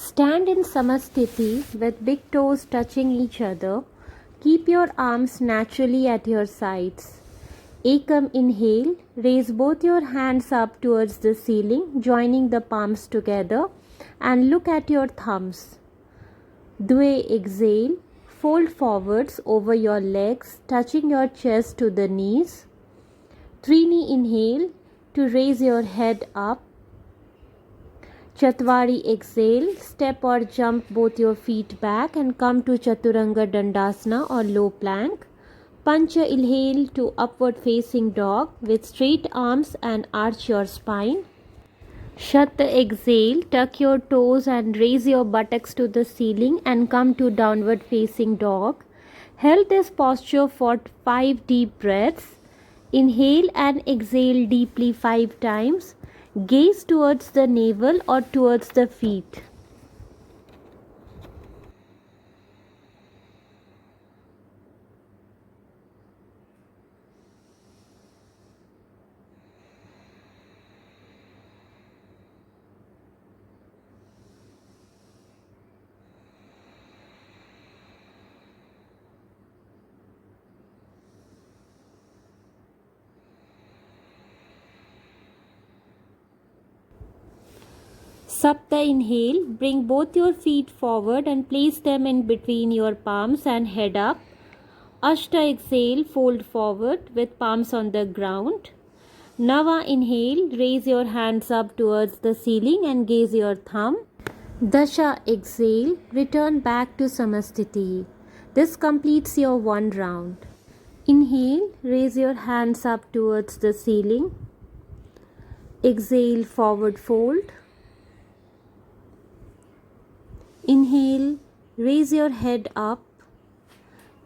Stand in Samasthiti with big toes touching each other. Keep your arms naturally at your sides. Ekam inhale, raise both your hands up towards the ceiling, joining the palms together and look at your thumbs. Dve exhale, fold forwards over your legs, touching your chest to the knees. Trini inhale to raise your head up. Chatwari exhale, step or jump both your feet back and come to Chaturanga Dandasana or low plank. Pancha inhale to upward facing dog with straight arms and arch your spine. Shatta exhale, tuck your toes and raise your buttocks to the ceiling and come to downward facing dog. Hold this posture for 5 deep breaths. Inhale and exhale deeply 5 times. Gaze towards the navel or towards the feet. Sapta inhale, bring both your feet forward and place them in between your palms and head up. Ashta exhale, fold forward with palms on the ground. Nava inhale, raise your hands up towards the ceiling and gaze your thumb. Dasha exhale, return back to Samasthiti. This completes your 1 round. Inhale, raise your hands up towards the ceiling. Exhale, forward fold. Inhale, raise your head up.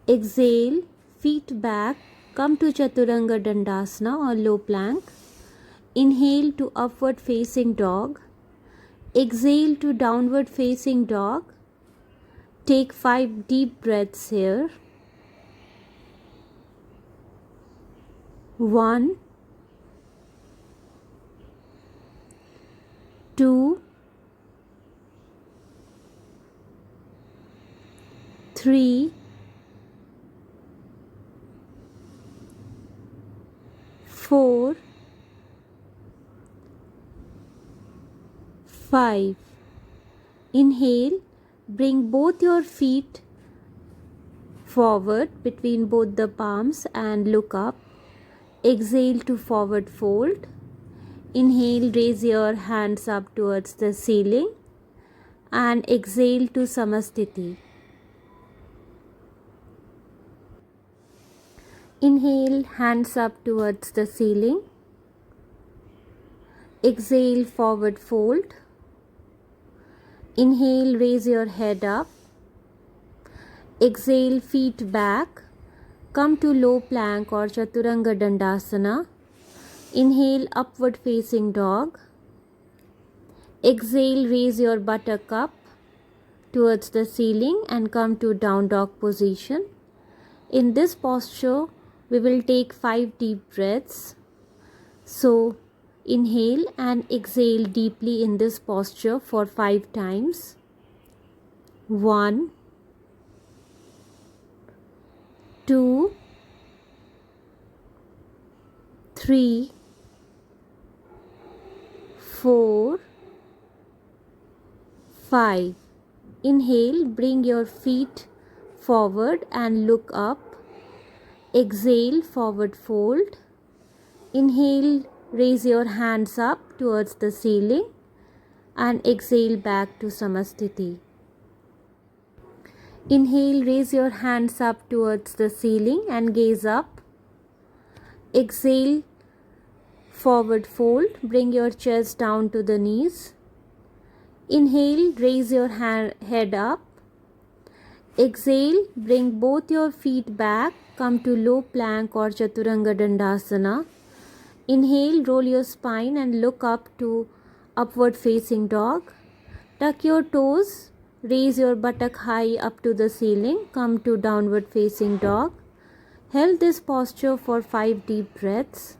Exhale, feet back, come to Chaturanga Dandasana or low plank. Inhale to upward facing dog. Exhale to downward facing dog. Take 5 deep breaths here. 1, 2, 3, 4, 5. Inhale, bring both your feet forward between both the palms and look up. Exhale to forward fold. Inhale, raise your hands up towards the ceiling and exhale to Samasthiti. Inhale, hands up towards the ceiling. Exhale, forward fold. Inhale, raise your head up. Exhale, feet back. Come to low plank or Chaturanga Dandasana. Inhale, upward facing dog. Exhale, raise your buttock up towards the ceiling and come to down dog position. In this posture, we will take 5 deep breaths. So, inhale and exhale deeply in this posture for 5 times. 1, 2, 3, 4, 5. Inhale, bring your feet forward and look up. Exhale, forward fold. Inhale, raise your hands up towards the ceiling and exhale back to Samasthiti. Inhale, raise your hands up towards the ceiling and gaze up. Exhale, forward fold, bring your chest down to the knees. Inhale, raise your head up. Exhale, bring both your feet back, come to low plank or Chaturanga Dandasana. Inhale, roll your spine and look up to upward facing dog. Tuck your toes, raise your buttock high up to the ceiling, come to downward facing dog. Hold this posture for 5 deep breaths.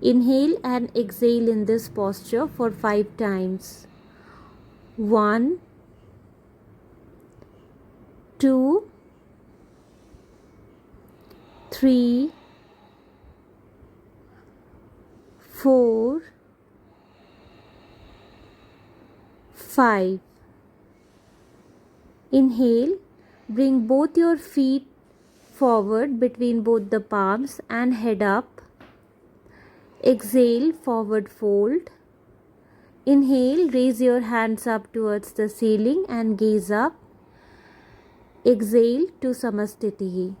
Inhale and exhale in this posture for 5 times. 1, 2, 3, 4, 5. Inhale, bring both your feet forward between both the palms and head up. Exhale, forward fold. Inhale, raise your hands up towards the ceiling and gaze up. Exhale to Samasthiti.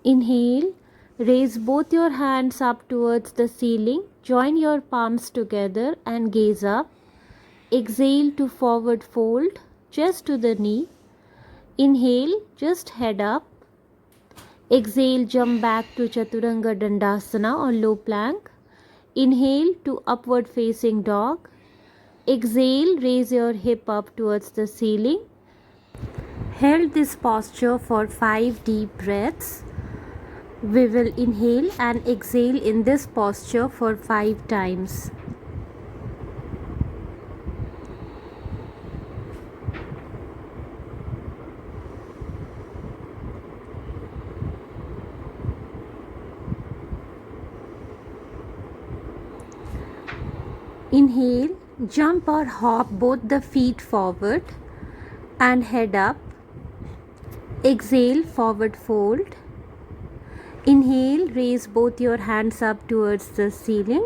Inhale, raise both your hands up towards the ceiling. Join your palms together and gaze up. Exhale to forward fold, chest to the knee. Inhale, just head up. Exhale, jump back to Chaturanga Dandasana or low plank. Inhale to upward facing dog. Exhale, raise your hip up towards the ceiling. Hold this posture for 5 deep breaths. We will inhale and exhale in this posture for 5 times. Inhale, jump or hop both the feet forward and head up. Exhale, forward fold. Inhale, raise both your hands up towards the ceiling.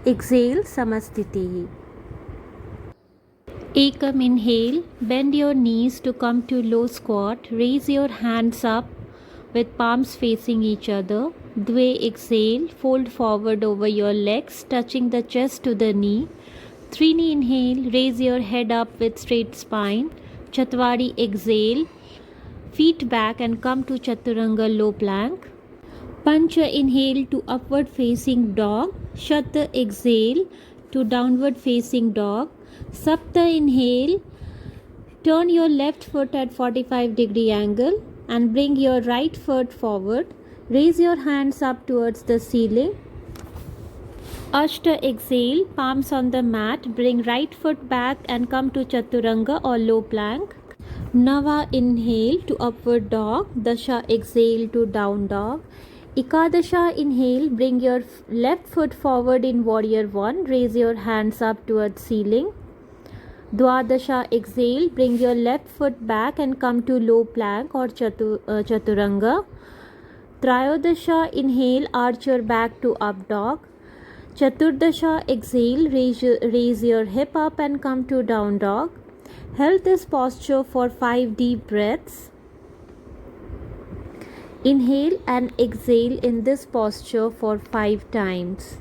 Exhale, Samasthiti. Ekam, inhale, bend your knees to come to low squat. Raise your hands up with palms facing each other. Dve, exhale, fold forward over your legs, touching the chest to the knee. Trini, inhale, raise your head up with straight spine. Chatwari, exhale, feet back and come to Chaturanga low plank. Pancha, inhale to upward facing dog. Shata, exhale to downward facing dog. Sapta, inhale, turn your left foot at 45-degree angle and bring your right foot forward. Raise your hands up towards the ceiling. Ashta, exhale, palms on the mat, bring right foot back and come to Chaturanga or low plank. Nava, inhale to upward dog. Dasha, exhale to down dog. Ekadasha, inhale, bring your left foot forward in warrior 1. Raise your hands up towards ceiling. Dwadasha, exhale, bring your left foot back and come to low plank or Chaturanga. Trayodasha, inhale, arch your back to up dog. Chaturdasha, exhale, raise your hip up and come to down dog. Hold this posture for 5 deep breaths. Inhale and exhale in this posture for 5 times.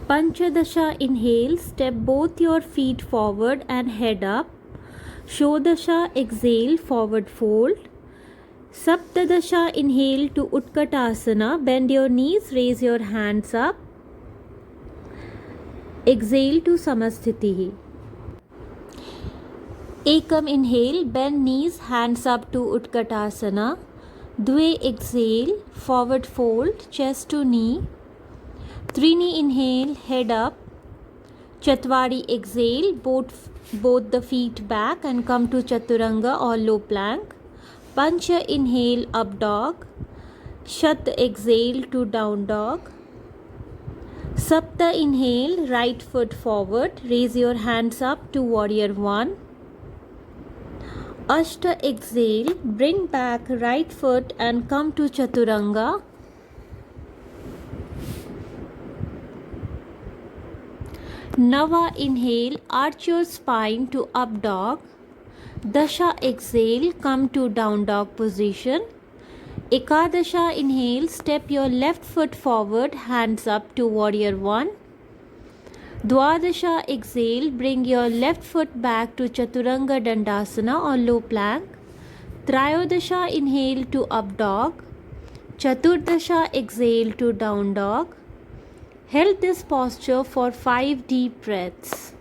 Panchadasha, inhale, step both your feet forward and head up. Shodasha, exhale, forward fold. Saptadasha, inhale to Utkatasana, bend your knees, raise your hands up. Exhale to Samasthiti. Ekam, inhale, bend knees, hands up to Utkatasana. Dve, exhale, forward fold, chest to knee. Trini, inhale, head up. Chatwari, exhale, both the feet back and come to Chaturanga or low plank. Pancha, inhale, up dog. Shat, exhale to down dog. Sapta, inhale, right foot forward. Raise your hands up to warrior 1. Ashta, exhale, bring back right foot and come to Chaturanga. Nava, inhale, arch your spine to up dog. Dasha, exhale, come to down dog position. Ekadasha, inhale, step your left foot forward, hands up to warrior 1. Dwadasha, exhale, bring your left foot back to Chaturanga Dandasana or low plank. Trayodasha, inhale to up dog. Chaturdasha, exhale to down dog. Hold this posture for 5 deep breaths.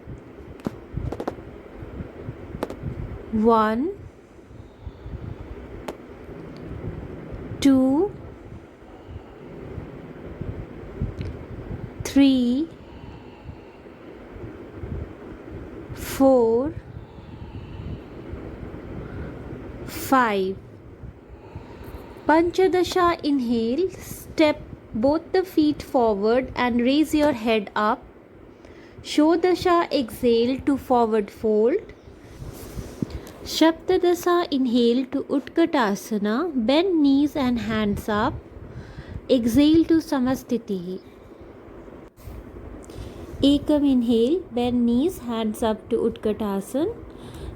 1, 2, 3, 4, 5. Panchadasha, inhale, step both the feet forward and raise your head up. Shodasha, exhale to forward fold. Shaptadasha, inhale to Utkatasana, bend knees and hands up. Exhale to Samastitihi. Ekam, inhale, bend knees, hands up to Utkatasana.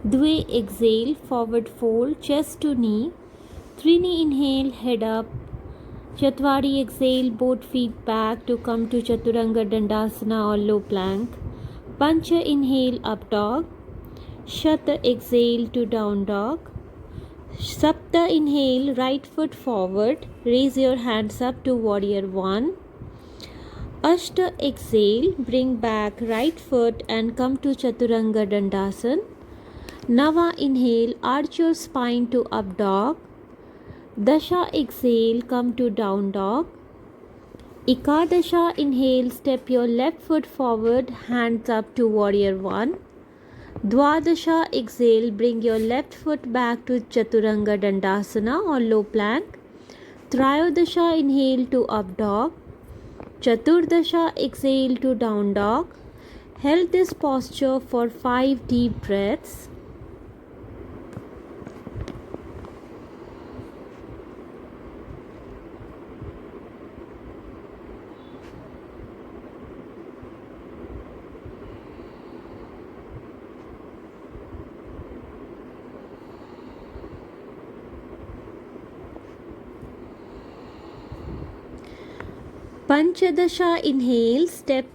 Dve, exhale, forward fold, chest to knee. Trini, inhale, head up. Chatwari, exhale, both feet back to come to Chaturanga Dandasana or low plank. Pancha, inhale, up dog. Shata, exhale to down dog. Sapta, inhale, right foot forward. Raise your hands up to warrior 1. Ashta, exhale, bring back right foot and come to Chaturanga Dandasana. Nava, inhale, arch your spine to up dog. Dasha, exhale, come to down dog. Ekadasha, inhale, step your left foot forward, hands up to warrior 1. Dwadasha, exhale, bring your left foot back to Chaturanga Dandasana or low plank. Trayodasha, inhale to up dog. Chaturdasha, exhale to down dog. Hold this posture for 5 deep breaths. Panchadasha, inhale, step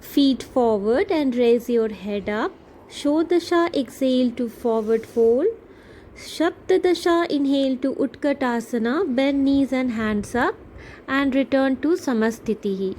feet forward and raise your head up. Shodasha, exhale to forward fold. Shaptadasha, inhale to Utkatasana, bend knees and hands up and return to Samastitihi.